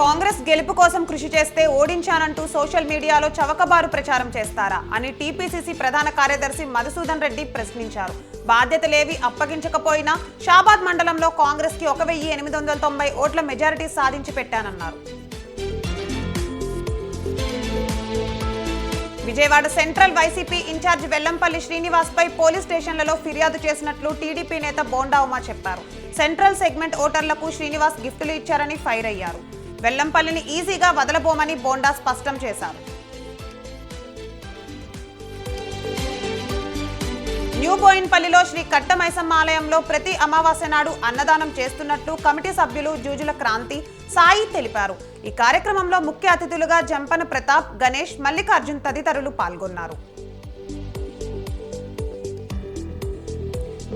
కాంగ్రెస్ గెలుపు కోసం కృషి చేస్తే ఓడించానంటూ సోషల్ మీడియాలో చవకబారు ప్రచారం చేస్తారా అని టీపీసీసీ ప్రధాన కార్యదర్శి మధుసూదన్ రెడ్డి ప్రశ్నించారు. బాధ్యతలేవి అప్పగించకపోయినా షాబాద్ మండలంలో కాంగ్రెస్ కి 1890 ఓట్ల మెజారిటీ సాధించి పెట్టానన్నారు. Vijayawada central YCP incharge Vellampalli Srinivas పై పోలీస్ స్టేషన్లలో ఫిర్యాదు చేసినట్లు టీడీపీ నేత బోండా ఉమా చెప్పారు. సెంట్రల్ సెగ్మెంట్ ఓటర్లకు శ్రీనివాస్ గిఫ్టులు ఇచ్చారని ఫైర్ అయ్యారు. వెల్లంపల్లిని ఈజీగా వదలబోమని బోండా స్పష్టం చేశారు. న్యూ బోయిన్పల్లిలో శ్రీ కట్టమైసమ్మ ఆలయంలో ప్రతి అమావాస్య నాడు అన్నదానం చేస్తున్నట్లు కమిటీ సభ్యులు జూజుల క్రాంతి, సాయి తెలిపారు. ఈ కార్యక్రమంలో ముఖ్య అతిథులుగా జంపన ప్రతాప్, గణేష్, మల్లికార్జున్ తదితరులు పాల్గొన్నారు.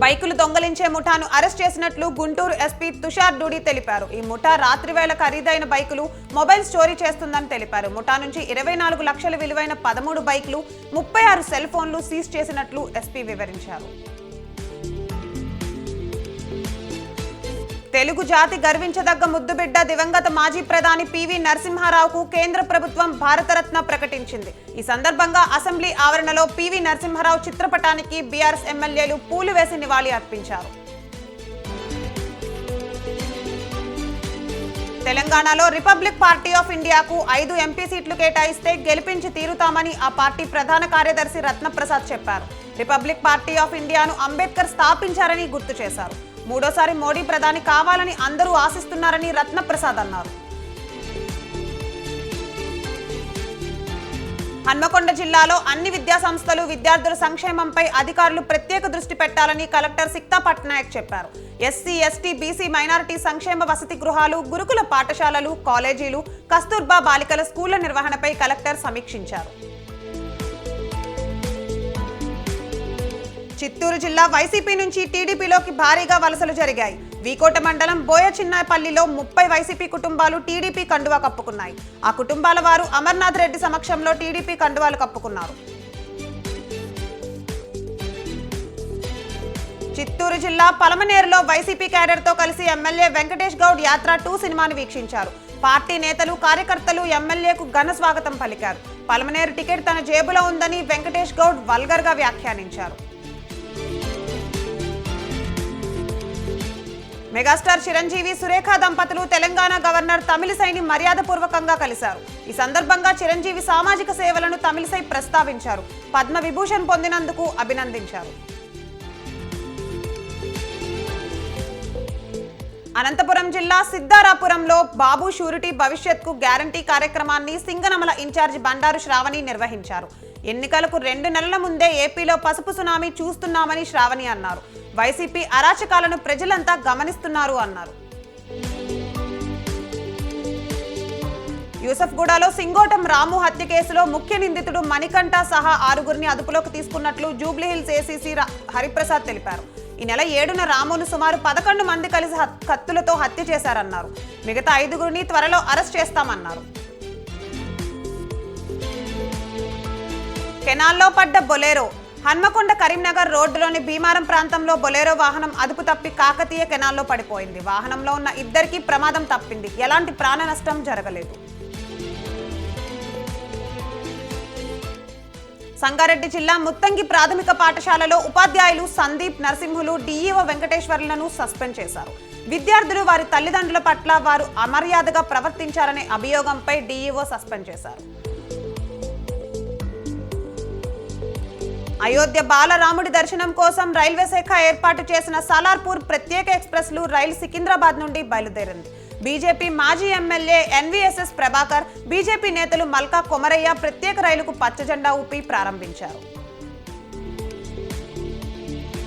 బైకులు దొంగలించే ముఠాను అరెస్ట్ చేసినట్లు గుంటూరు ఎస్పీ తుషార్ డూడి తెలిపారు. ఈ ముఠా రాత్రివేళ ఖరీదైన బైకులు, మొబైల్స్ చోరీ చేస్తుందని తెలిపారు. ముఠా నుంచి 24 లక్షల విలువైన 13 బైకులు, 36 సెల్ ఫోన్లు సీజ్ చేసినట్లు ఎస్పీ వివరించారు. తెలుగు జాతి గర్వించదగ్గ ముద్దుబిడ్డ దివంగత మాజీ ప్రధాని పివి నరసింహారావుకు కేంద్ర ప్రభుత్వం భారతరత్న ప్రకటించింది. ఈ సందర్భంగా అసెంబ్లీ ఆవరణలో పివి నరసింహారావు చిత్రపటానికి బీఆర్ఎస్ ఎమ్మెల్యేలు పూలు వేసి నివాళి అర్పించారు. తెలంగాణలో రిపబ్లిక్ పార్టీ ఆఫ్ ఇండియాకు 5 ఎంపీ సీట్లు కేటాయిస్తే గెలిపించి తీరుతామని ఆ పార్టీ ప్రధాన కార్యదర్శి రత్నప్రసాద్ చెప్పారు. రిపబ్లిక్ పార్టీ ఆఫ్ ఇండియాను అంబేద్కర్ స్థాపించారని గుర్తు చేశారు. మూడోసారి మోడీ ప్రధాని కావాలని అందరూ ఆశిస్తున్నారని రత్నప్రసాద్ అన్నారు. హన్మకొండ జిల్లాలో అన్ని విద్యా సంస్థలు విద్యార్థుల సంక్షేమంపై అధికారులు ప్రత్యేక దృష్టి పెట్టాలని కలెక్టర్ సిక్తా పట్నాయక్ చెప్పారు. ఎస్సీ, ఎస్టీ, బీసీ, మైనారిటీ సంక్షేమ వసతి గృహాలు, గురుకుల పాఠశాలలు, కాలేజీలు, కస్తూర్బా బాలికల స్కూళ్ల నిర్వహణపై కలెక్టర్ సమీక్షించారు. చిత్తూరు జిల్లా వైసీపీ నుంచి టీడీపీలోకి భారీగా వలసలు జరిగాయి. వీకోట మండలం బోయచిన్నపల్లిలో 30 వైసీపీ కుటుంబాలు టీడీపీ కండువా కప్పుకున్నాయి. ఆ కుటుంబాల వారు అమర్నాథ్ రెడ్డి సమక్షంలో టీడీపీ కండువాలు కప్పుకున్నారు. చిత్తూరు జిల్లా పలమనేరులో వైసీపీ క్యాడర్తో కలిసి ఎమ్మెల్యే వెంకటేష్ గౌడ్ యాత్ర 2 సినిమాను వీక్షించారు. పార్టీ నేతలు, కార్యకర్తలు ఎమ్మెల్యేకు ఘన స్వాగతం పలికారు. పలమనేరు టికెట్ తన జేబులో ఉందని వెంకటేష్ గౌడ్ వల్గర్గా వ్యాఖ్యానించారు. మెగాస్టార్ చిరంజీవి, సురేఖ దంపతులు తెలంగాణ గవర్నర్ తమిళిసైని మర్యాదపూర్వకంగా కలిశారు. ఈ సందర్భంగా చిరంజీవి సామాజిక సేవలను తమిళిసై ప్రస్తావించారు. పద్మ విభూషణ్ పొందినందుకు అభినందించారు. అనంతపురం జిల్లా సిద్ధారాపురంలో బాబు షూరిటీ భవిష్యత్కు గ్యారంటీ కార్యక్రమాన్ని సింగనమల ఇన్ఛార్జి బండారు శ్రావణి నిర్వహించారు. ఎన్నికలకు 2 నెలల ముందే ఏపీలో పసుపు సునామీ చూస్తున్నామని శ్రావణి అన్నారు. వైసీపీ అరాచకాలను ప్రజలంతా గమనిస్తున్నారు అన్నారు. యూసఫ్గూడలో సింగోటం రాము హత్య కేసులో ముఖ్య నిందితుడు మణికంఠ సహా 6గురిని అదుపులోకి తీసుకున్నట్లు జూబ్లీహిల్స్ ఏసీసీ హరిప్రసాద్ తెలిపారు. ఈ నెల 7న రామును సుమారు 11 మంది కలిసి కత్తులతో హత్య చేశారన్నారు. మిగతా 5గురిని త్వరలో అరెస్ట్ చేస్తామన్నారు. కెనాల్లో పడ్డ బొలెరో. హన్మకొండ కరీంనగర్ రోడ్డులోని భీమారం ప్రాంతంలో బొలెరో వాహనం అదుపు తప్పి కాకతీయ కెనాల్లో పడిపోయింది. వాహనంలో ఉన్న 2కి ప్రమాదం తప్పింది. ఎలాంటి ప్రాణ నష్టం జరగలేదు. సంగారెడ్డి జిల్లా ముత్తంగి ప్రాథమిక పాఠశాలలో ఉపాధ్యాయులు సందీప్, నరసింహులు డీఈఓ వెంకటేశ్వర్లను సస్పెండ్ చేశారు. విద్యార్థులు వారి తల్లిదండ్రుల పట్ల వారు అమర్యాదగా ప్రవర్తించారనే అభియోగంపై డీఈఓ సస్పెండ్ చేశారు. అయోధ్య బాలరాముడి దర్శనం కోసం రైల్వే శాఖ ఏర్పాటు చేసిన సాలార్పూర్ ప్రత్యేక ఎక్స్ప్రెస్లు రైలు సికింద్రాబాద్ నుండి బయలుదేరింది. బీజేపీ మాజీ ఎమ్మెల్యే ఎన్వీఎస్ఎస్ ప్రభాకర్, బీజేపీ నేతలు మల్కా కొమరయ్య ప్రత్యేక రైలుకు పచ్చజెండా ఊపి ప్రారంభించారు.